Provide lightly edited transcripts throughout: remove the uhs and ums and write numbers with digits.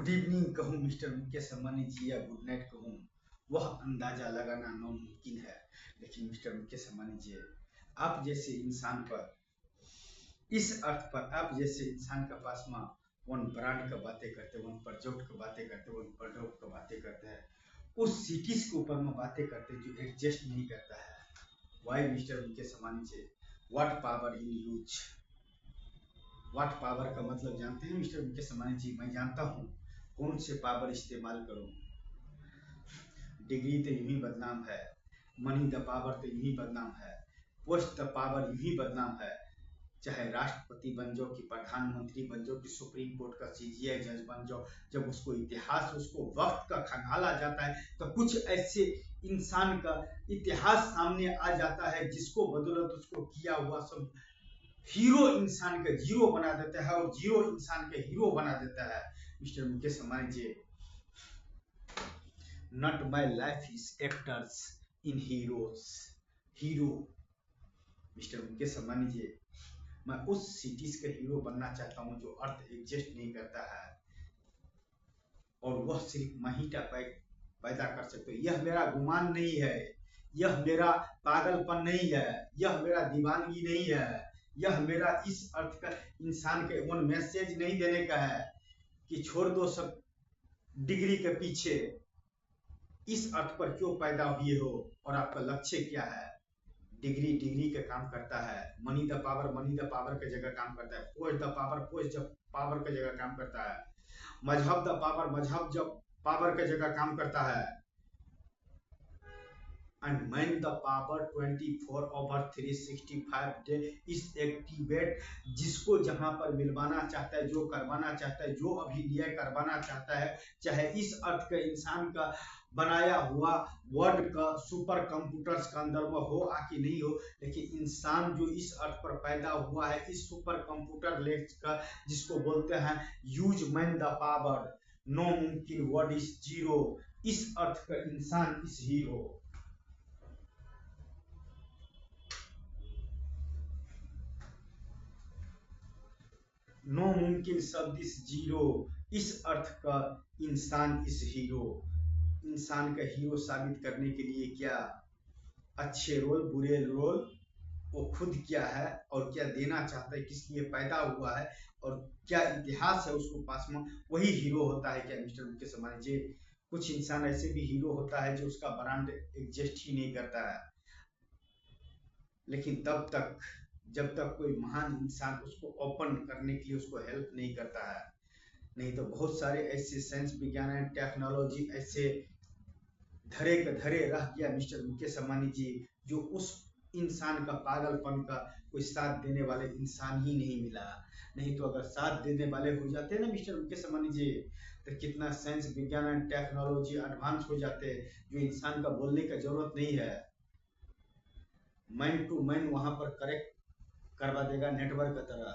Good evening कहूँ mister Mukesh Ambani जी या good night कहूँ, वह अंदाजा लगाना नामुमकिन है। लेकिन मिस्टर मुकेश अंबानी जी, आप जैसे इंसान पर, इस अर्थ पर आप जैसे इंसान के पास में वन ब्रांड का बातें करते, वन प्रोजेक्ट का बातें करते, वन प्रोडक्ट का बातें करते हैं, उस सिटीज के ऊपर में बातें करते जो एडजस्ट नहीं करता है। Why Mr Mukesh Ambani ji, what power in use. What power का मतलब जानते हैं मिस्टर मुकेश अंबानी जी? मैं जानता हूँ कौन से पावर इस्तेमाल करूँ। डिग्री तो यूं ही बदनाम है, मनी द पावर तो यूं ही बदनाम है, पोस्ट द पावर यूं ही बदनाम है। चाहे राष्ट्रपति बन जाओ कि प्रधानमंत्री बन जाओ कि सुप्रीम कोर्ट का सीजीआई जज बन जाओ, जब उसको इतिहास, उसको वक्त का खंगाला जाता है तो कुछ ऐसे इंसान का इतिहास सामने आ जाता है जिसको बदौलत उसको किया हुआ सब हीरो इंसान के जीरो बना देता है और जीरो इंसान के हीरो बना देता है। Mister Mukesh Ambani ji, not my life is actors in heroes. Hero mister Mukesh Ambani ji, मैं उस सिटीज का हीरो बनना चाहता हूं जो अर्थ एग्जिस्ट नहीं करता है और वह सिर्फ मैं ही पैदा कर सकते हो। यह मेरा गुमान नहीं है, यह मेरा पागलपन नहीं है, यह मेरा दीवानगी नहीं है, यह मेरा इस अर्थ का इंसान के वन मैसेज नहीं देने का है कि छोड़ दो सब डिग्री के पीछे, इस अर्थ पर क्यों पैदा हुए हो और आपका लक्ष्य क्या है। डिग्री डिग्री का काम करता है, money the power money the power की जगह काम करता है, post the power post the power की जगह काम करता है, मजहब द पावर मजहब जब पावर की जगह काम करता है, and when the power 24/365 day इस एक्टिवेट, जिसको जहां पर मिलवाना चाहता है, जो करवाना चाहता है, जो अभिनय करवाना चाहता है, चाहे इस अर्थ के इंसान का बनाया हुआ वर्ड का सुपर कंप्यूटर्स के अंदर में हो आकि नहीं हो, लेकिन इंसान जो इस अर्थ पर पैदा हुआ है, इस सुपर कंप्यूटर लेक्स का, जिसको बोलते हैं use man the power, no मुमकिन वर्ड इज जीरो, इस अर्थ का इंसान इस हीरो। नो मुमकिन शब्द इस जीरो, इस अर्थ का इंसान इस हीरो। इंसान का हीरो साबित करने के लिए क्या अच्छे रोल बुरे रोल, वो खुद क्या है और क्या देना चाहता है, किस लिए पैदा हुआ है और क्या इतिहास है उसको पास में, वही हीरो होता है क्या मिस्टर मुकेश अंबानी जी? कुछ इंसान ऐसे भी हीरो होता है जो उसका ब्रांड एग्जिस्ट ही नहीं करता है, लेकिन तब तक जब तक कोई महान इंसान उसको ओपन करने के लिए उसको हेल्प नहीं करता है। नहीं तो बहुत सारे ऐसे साइंस विज्ञान एंड टेक्नोलॉजी ऐसे धरे के धरे रह गया मिस्टर मुकेश अंबानी जी, जो उस इंसान का पागलपन का कोई साथ देने वाले इंसान ही नहीं मिला। नहीं तो अगर साथ देने वाले हो जाते ना मिस्टर मुकेश अंबानी जी, तो कितना साइंस विज्ञान एंड टेक्नोलॉजी एडवांस हो जाते, जो इंसान का बोलने का जरूरत नहीं है, मैन टू मैन वहां पर करेक्ट करवा देगा नेटवर्क की तरह।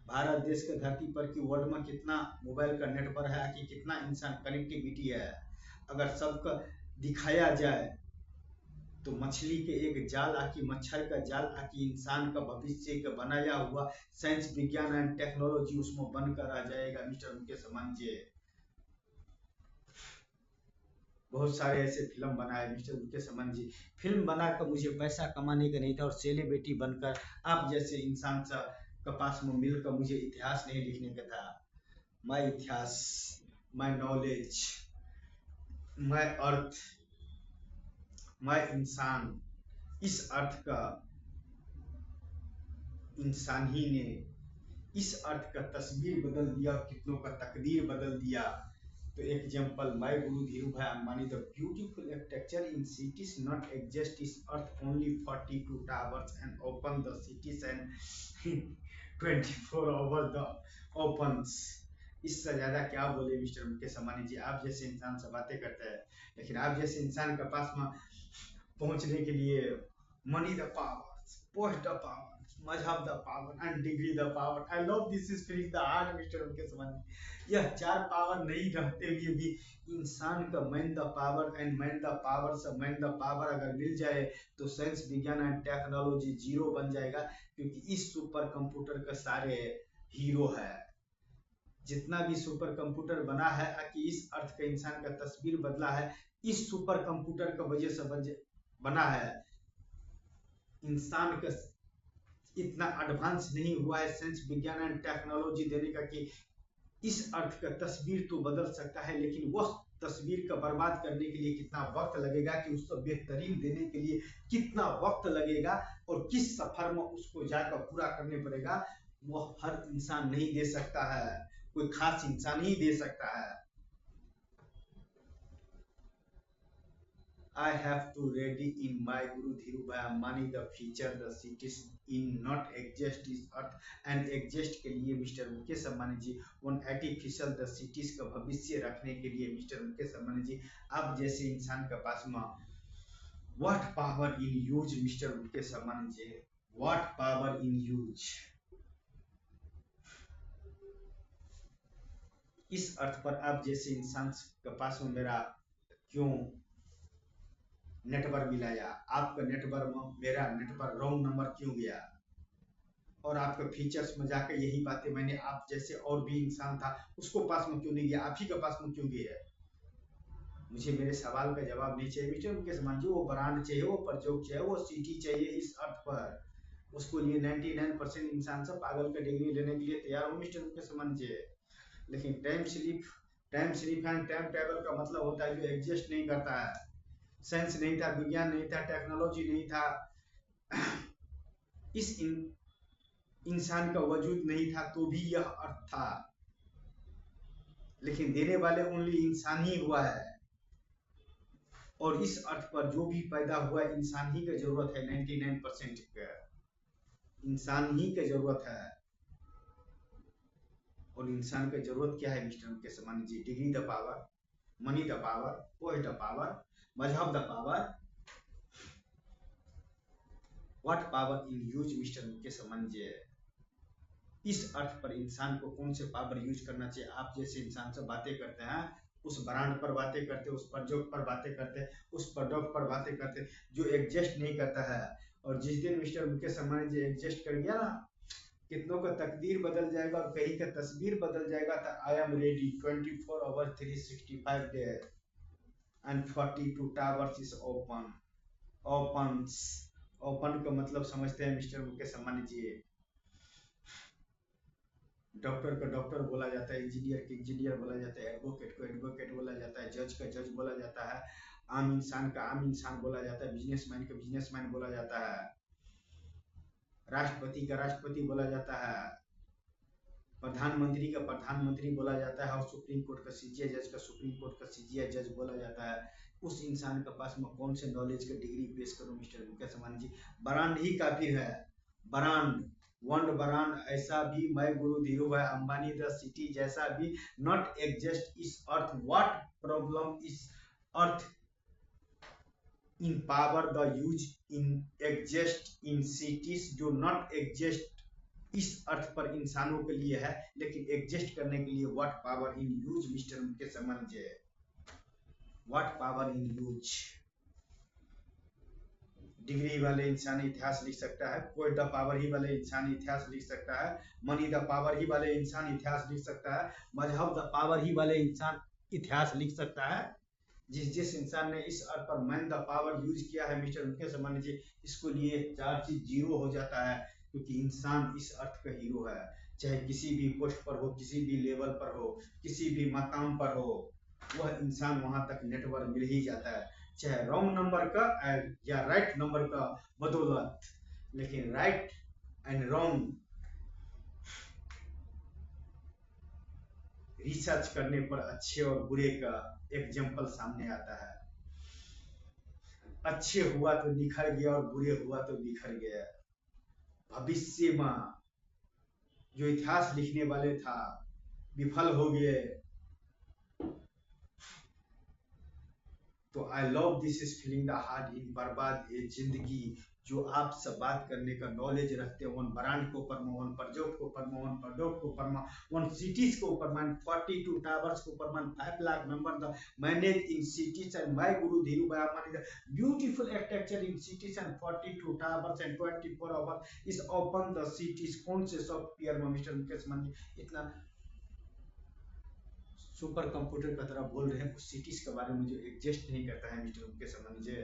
भारत देश के धरती पर की वर्ल्ड में कितना मोबाइल का नेटवर्क है कि कितना इंसान कनेक्टिविटी है, अगर सबका दिखाया जाए तो मछली के एक जाल आकी, मच्छर का जाल आकी, इंसान का भविष्य का बनाया हुआ साइंस विज्ञान एंड टेक्नोलॉजी उसमें बनकर आ जाएगा मिस्टर मुकेश अंबानी जी। बहुत सारे ऐसे फिल्म बनाए मिस्टर मुकेश अंबानी जी, फिल्म बनाकर मुझे पैसा कमाने का नहीं था और सेलिब्रिटी बनकर आप जैसे इंसान सा के पास में मिलकर मुझे इतिहास नहीं लिखने का था। माय इतिहास, my knowledge, my earth, my इंसान, इस अर्थ का इंसान ही ने इस अर्थ का तस्वीर बदल दिया और कितनों का तकदीर बदल दिया। तो एग्जाम्पल, माय गुरु धीरू भाई Ambani, the beautiful architecture in cities not exist is earth only 42 towers and open the cities and 24 hours the opens। इससे ज्यादा क्या बोले मिस्टर मुकेश अंबानी जी? आप जैसे इंसान से बातें करते हैं, लेकिन आप जैसे इंसान के पास में पहुंचने के लिए money the power, post the power, मजहब the power and degree the power, I love this is feeling the heart mister Mukesh Ambani. यह चार पावर नहीं रहते हुए भी इंसान का man the power and man the power से मैन द पावर अगर मिल जाए तो साइंस विज्ञान एंड टेक्नोलॉजी जीरो बन जाएगा, क्योंकि इस सुपर कंप्यूटर के सारे हीरो है जितना भी सुपर कंप्यूटर बना है कि इस अर्थ का इंसान का तस्वीर बदला है, इस सुपर कंप्यूटर का वजह से बना है। इंसान का इतना एडवांस नहीं हुआ है साइंस विज्ञान एंड टेक्नोलॉजी देने का कि इस अर्थ का तस्वीर तो बदल सकता है, लेकिन वह तस्वीर का बर्बाद करने के लिए कितना वक्त लगेगा, कि उसको बेहतरीन देने के लिए कितना वक्त लगेगा और किस सफर में उसको जाकर पूरा करने पड़ेगा, वह हर इंसान नहीं दे सकता है, कोई खास इंसान ही दे सकता है। I have to ready in my Guru Dhirubhai Ambani the future the cities in not exist is earth and exist के लिए Mr Mukesh Ambani ji one artificial the cities का भविष्य रखने के लिए मिस्टर मुकेश अंबानी जी आप जैसे इंसान के पास में what power in use mister Mukesh Ambani ji, what power in use. इस अर्थ पर आप जैसे इंसान के पास में मेरा क्यों नेटवर्क मिलाया, आपका नेटवर्क में मेरा नेटवर्क रॉन्ग नंबर क्यों गया, और आपके फीचर्स में जाकर यही बातें मैंने आप जैसे और भी इंसान था उसको पास में क्यों नहीं गया, आप ही के पास में क्यों गया है। मुझे मेरे सवाल का जवाब नहीं चाहिए मिस्टर मुकेश अंबानी जी, वो ब्रांड चाहिए, वो प्रयोग चाहिए, वो सिटी चाहिए इस अर्थ पर, उसको लिए 99% इंसान सब पागल का डिग्री लेने के लिए तैयार हो मिस्टर मुकेश अंबानी जी। लेकिन time slip and time table का मतलब होता है जो एग्जिस्ट नहीं करता है। साइंस नहीं था, विज्ञान नहीं था, टेक्नोलॉजी नहीं था, इस इंसान का वजूद नहीं था तो भी यह अर्थ था, लेकिन देने वाले ओनली इंसान ही हुआ है, और इस अर्थ पर जो भी पैदा हुआ इंसान ही की जरूरत है, 99% का इंसान ही की जरूरत है। और इंसान की जरूरत क्या है mister Mukesh Ambani ji, degree the power, money the power, post the power, मजहब the power, what power in use mister Mukesh Ambani ji. इस अर्थ पर इंसान को कौन से पावर यूज करना चाहिए, आप जैसे इंसान से बातें करते हैं, उस ब्रांड पर बातें करते, उस प्रयोग पर बातें करते, उस प्रोडक्ट पर बातें करते जो एग्जिस्ट नहीं करता है। और जिस दिन मिस्टर मुकेश अंबानी जी एग्जिस्ट कर गया ना, कितनों का तकदीर बदल जाएगा और कहीं का तस्वीर बदल जाएगा। तो I am ready 24 hour 365 days and 42 towers is open. Open का मतलब समझते हैं मिस्टर मुकेश अंबानी जी, डॉक्टर को डॉक्टर बोला जाता है, इंजीनियर को इंजीनियर बोला जाता है, एडवोकेट को एडवोकेट बोला जाता है, जज का जज बोला जाता है, आम इंसान का आम इंसान बोला जाता है, बिजनेसमैन का बिजनेसमैन बोला जाता है, राष्ट्रपति का राष्ट्रपति बोला जाता है, प्रधानमंत्री का प्रधानमंत्री बोला जाता है, और सुप्रीम कोर्ट का सीजीआई जज का सुप्रीम कोर्ट का सीजीआई जज बोला जाता है। उस इंसान के पास में कौन से नॉलेज का डिग्री पेश करूं मिस्टर मुकेश अंबानी जी, ब्रांड ही काफी है, ब्रांड वन ब्रांड ऐसा भी मैं गुरु धीरूभाई अंबानी द सिटी जैसा भी नॉट एग्जिस्ट इस अर्थ, what problem is earth in power the use in exist in cities जो नॉट एग्जिस्ट इस अर्थ पर इंसानों के लिए है, लेकिन एग्जिस्ट करने के लिए what power in use mister Mukesh Ambani ji, what power in use. Degree वाले इंसान इतिहास लिख सकता है, कोई द पावर ही वाले इंसान इतिहास लिख सकता है, मनी द पावर ही वाले इंसान इतिहास लिख सकता है, मजहब द पावर ही वाले इंसान इतिहास लिख सकता है। जिस इंसान ने इस अर्थ पर मैन द पावर यूज किया है मिस्टर मुकेश अंबानी जी, इसको लिए 4 चीज जीरो हो जाता है, क्योंकि इंसान इस अर्थ का हीरो है, चाहे किसी भी पोस्ट पर हो, किसी भी लेवल पर हो, किसी भी मकाम पर हो, वह इंसान वहां तक नेटवर्क मिल ही जाता है, चाहे रॉन्ग नंबर का या राइट नंबर का बदौलत। लेकिन राइट एंड रॉन्ग रिसर्च करने पर अच्छे और बुरे का एग्जाम्पल सामने आता है, अच्छे हुआ तो निखर गया और बुरे हुआ तो बिखर गया। भविष्य में जो इतिहास लिखने वाले था विफल हो गए। तो आई love this is feeling the heart in बर्बाद ये जिंदगी, जो आप सब बात करने का नॉलेज रखते हैं, वन ब्रांड को परमा, वन प्रोजेक्ट को परमा, वन प्रोडक्ट को परमा, वन सिटीज को परमा, 42 टावर्स को परमा, 5 lakh member the manage in cities and my guru Dhirubhai Ambani the beautiful architecture in cities and 42 towers and 24 hours is open the cities. कौन से सॉफ्टवेयर में मिस्टर मुकेश अंबानी इतना सुपर कंप्यूटर की तरह बोल रहे हैं उस सिटीज के बारे में जो एग्जिस्ट नहीं करता है मिस्टर मुकेश अंबानी जी।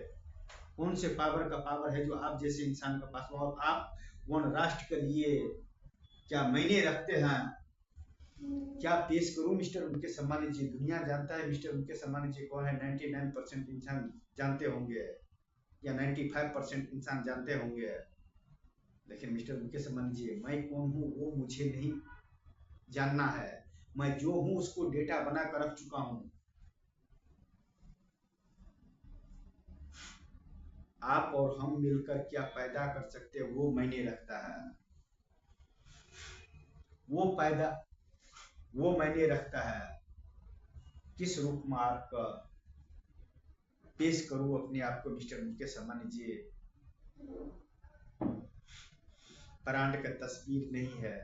कौन से पावर का पावर है जो आप जैसे इंसान के पास, और आप वन राष्ट्र के लिए क्या मायने रखते हैं? क्या पेश करूं मिस्टर मुकेश अंबानी जी? दुनिया जानता है मिस्टर मुकेश अंबानी जी कौन है। 99% इंसान जानते होंगे या 95% इंसान जानते होंगे, लेकिन मिस्टर मुकेश अंबानी जी मैं कौन हूँ वो मुझे नहीं जानना है। मैं जो हूँ उसको डेटा बना कर रख चुका हूँ। आप और हम मिलकर क्या पैदा कर सकते हैं वो मायने रखता है। वो मायने रखता है किस रूप में आपका पेश करूं अपने आप को मिस्टर मुकेश अंबानी जी। ब्रांड का तस्वीर नहीं है,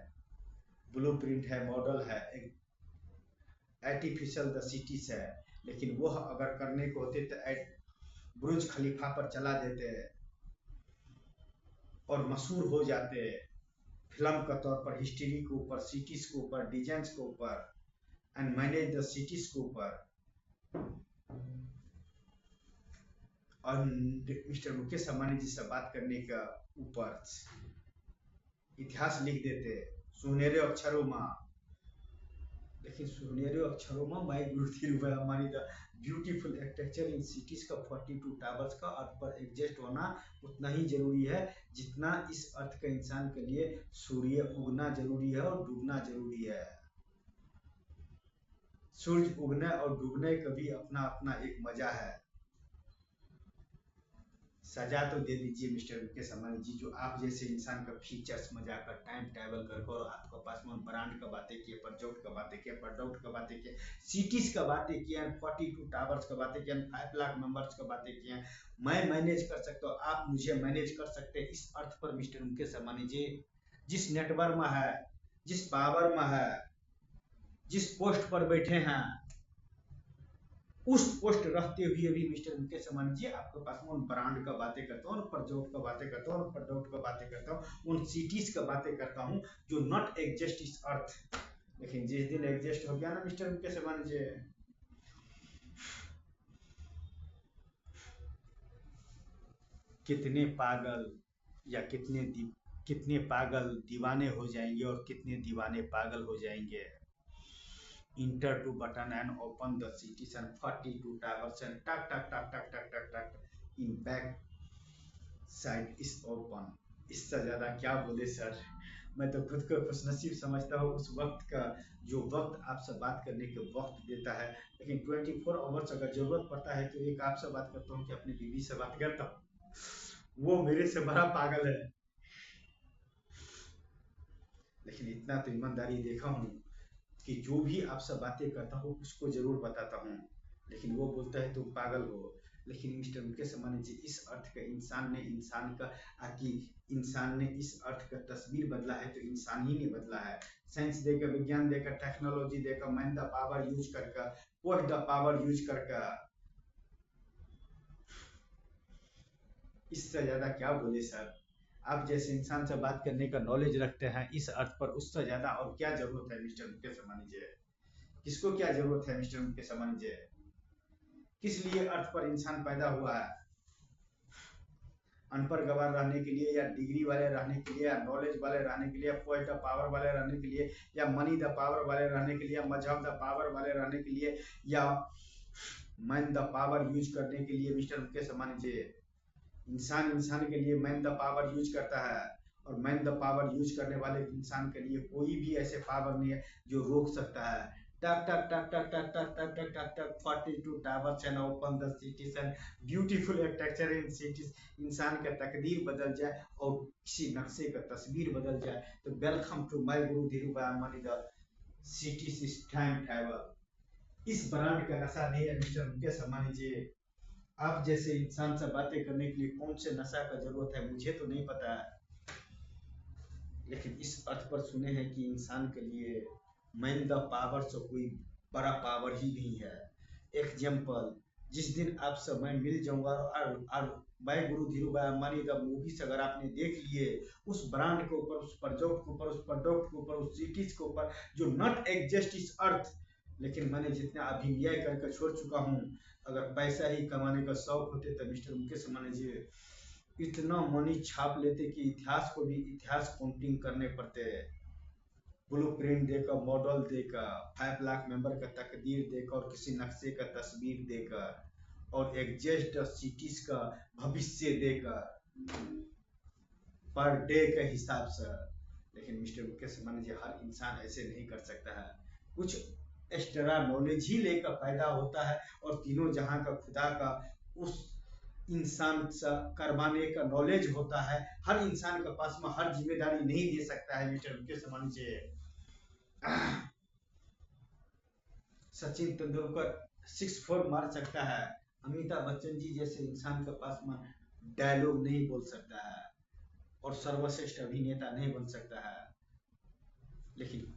ब्लूप्रिंट है, मॉडल है, एक आर्टिफिशियल द सिटीज है, लेकिन वो अगर करने को होते तो बुर्ज खलीफा पर चला देते और मशहूर हो जाते फिल्म के तौर पर, हिस्ट्री के ऊपर, सिटीज के ऊपर, डिजाइन के ऊपर एंड मैनेज द सिटीज के ऊपर। और मिस्टर मुकेश अंबानी जी से बात करने का ऊपर इतिहास लिख देते सुनहरे अक्षरों में। लेकिन सुनहरे अक्षरों में my guru Dhirubhai Ambani the beautiful architecture in cities का 42 टावर्स का अर्थ पर एग्जिस्ट होना उतना ही जरूरी है जितना इस अर्थ का इंसान के लिए सूर्य उगना जरूरी है और डूबना जरूरी है। सूर्य उगने और डूबने का भी अपना अपना एक मजा है। सजा तो दे दीजिए मिस्टर मुकेश अंबानी जी, जो आप जैसे इंसान का फीचर्स में जाकर टाइम ट्रैवल कर और आपके पास में ब्रांड का बातें किए, प्रोजेक्ट का बातें किए, प्रोडक्ट का बातें किए, सिटीज का बातें किए, 42 टावर्स का बातें किए, 5 लाख मेंबर्स का बातें किए। मैं मैनेज कर सकता हूँ, आप मुझे मैनेज कर सकते हैं इस अर्थ पर मिस्टर मुकेश अंबानी जी। जिस नेटवर्क में है, जिस पावर में है, जिस पोस्ट पर बैठे हैं, उस पोस्ट रहते हुए भी मिस्टर मुकेश अंबानी जी आपके पास में उन ब्रांड का बातें करता हूँ, प्रोजेक्ट का बातें करता हूँ, प्रोडक्ट का बातें करता हूँ, उन सिटीज का बातें करता हूँ जो नॉट एग्जिस्ट इस अर्थ। लेकिन जिस दिन एग्जिस्ट हो गया ना मिस्टर मुकेश अंबानी जी, कितने पागल या कितने पागल दीवाने हो जाएंगे और कितने दीवाने पागल हो जाएंगे। Enter to button and open the cities and 42 towers and tuck tuck tuck tuck tuck tuck tuck in back side is open। इससे ज्यादा क्या बोले सर। मैं तो खुद को खुशनसीब समझता हूँ उस वक्त का जो वक्त आपसे बात करने के वक्त देता है। लेकिन 24 आवर्स अगर जरूरत पड़ता है तो एक आपसे बात करता हूँ कि अपनी बीवी से बात करता हूँ, वो मेरे से बड़ा पागल है। लेकिन इतना तो ईमानदारी देखा हूँ कि जो भी आपसे बातें करता हूँ उसको जरूर बताता हूँ, लेकिन वो बोलता है तुम पागल हो। लेकिन मिस्टर मुकेश अंबानी जी इस अर्थ का इंसान का आकि इंसान ने इस अर्थ का तस्वीर बदला है तो इंसान ही नहीं बदला है। साइंस देकर, विज्ञान देकर, टेक्नोलॉजी देकर, मैन द पावर यूज करके, पोस्ट द पावर यूज करके, इससे ज्यादा क्या बोले सर। आप जैसे इंसान से बात करने का नॉलेज रखते हैं इस अर्थ पर, उससे ज्यादा और क्या जरूरत है मिस्टर मुकेश अंबानी जी। किसको क्या जरूरत है मिस्टर मुकेश अंबानी जी। किस लिए अर्थ पर इंसान पैदा हुआ है? अनपढ़ गवार रहने के लिए, या डिग्री वाले रहने के लिए, या नॉलेज वाले रहने के लिए, या पोस्ट द पावर वाले रहने के लिए, या मनी द पावर वाले रहने के लिए, या मजहब द पावर वाले रहने के लिए, या मैन द पावर यूज करने के लिए मिस्टर मुकेश अंबानी जी। इंसान के लिए मैन द पावर यूज करता है और मैन द पावर यूज करने वाले इंसान के लिए कोई भी ऐसे पावर नहीं है जो रोक सकता है। टक टक टक टक टक टक टक टक टक टक 42 towers and open the cities and beautiful architecture in cities. इंसान का तकदीर बदल जाए और किसी नक्शे का तस्वीर बदल जाए तो welcome to my guru Dhirubhai Ambani the cities is time travel. इस ब्रांड का नशा नहीं है मिस्टर मुकेश अंबानी जी। आप जैसे इंसान से बातें करने के लिए कौन से नशा का जरूरत है मुझे तो नहीं पता है, लेकिन इस अर्थ पर सुने हैं कि इंसान के लिए मैन द पावर से कोई बड़ा पावर ही नहीं है। एग्जाम्पल, जिस दिन आपसे मैं मिल जाऊंगा और मैं गुरु धीरूभाई अंबानी द मूवीज अगर आपने देख लिए, उस ब्रांड के ऊपर, उस प्रोजेक्ट के ऊपर, उस प्रोडक्ट के ऊपर, उस सिटीज के ऊपर जो नॉट एग्जिस्ट इस अर्थ, लेकिन मैंने जितना अभिनय करके छोड़ चुका हूँ। अगर पैसा ही कमाने का शौक होते तो मिस्टर मुकेश अंबानी जी इतना मनी छाप लेते कि इतिहास को भी इतिहास काउंटिंग करने पड़ते। ब्लूप्रिंट देकर, मॉडल देकर, 5 लाख मेंबर का तकदीर देकर और किसी नक्शे का तस्वीर देकर और एग्जैक्ट सिटीज का भविष्य देकर पर डे के हिसाब से। लेकिन मिस्टर मुकेश अंबानी जी हर इंसान ऐसे नहीं कर सकता है। कुछ एक्स्ट्रा नॉलेज ही लेकर पैदा होता है और तीनों जहां का खुदा का उस इंसान से करवाने का नॉलेज होता है। हर इंसान के पास में हर जिम्मेदारी नहीं दे सकता है मिस्टर मुकेश अंबानी जी। सचिन तेंदुलकर 6 4 मार सकता है, अमिताभ बच्चन जी जैसे इंसान के पास में डायलॉग नहीं बोल सकता है और सर्वश्रेष्ठ अभिनेता नहीं बन सकता है। लेकिन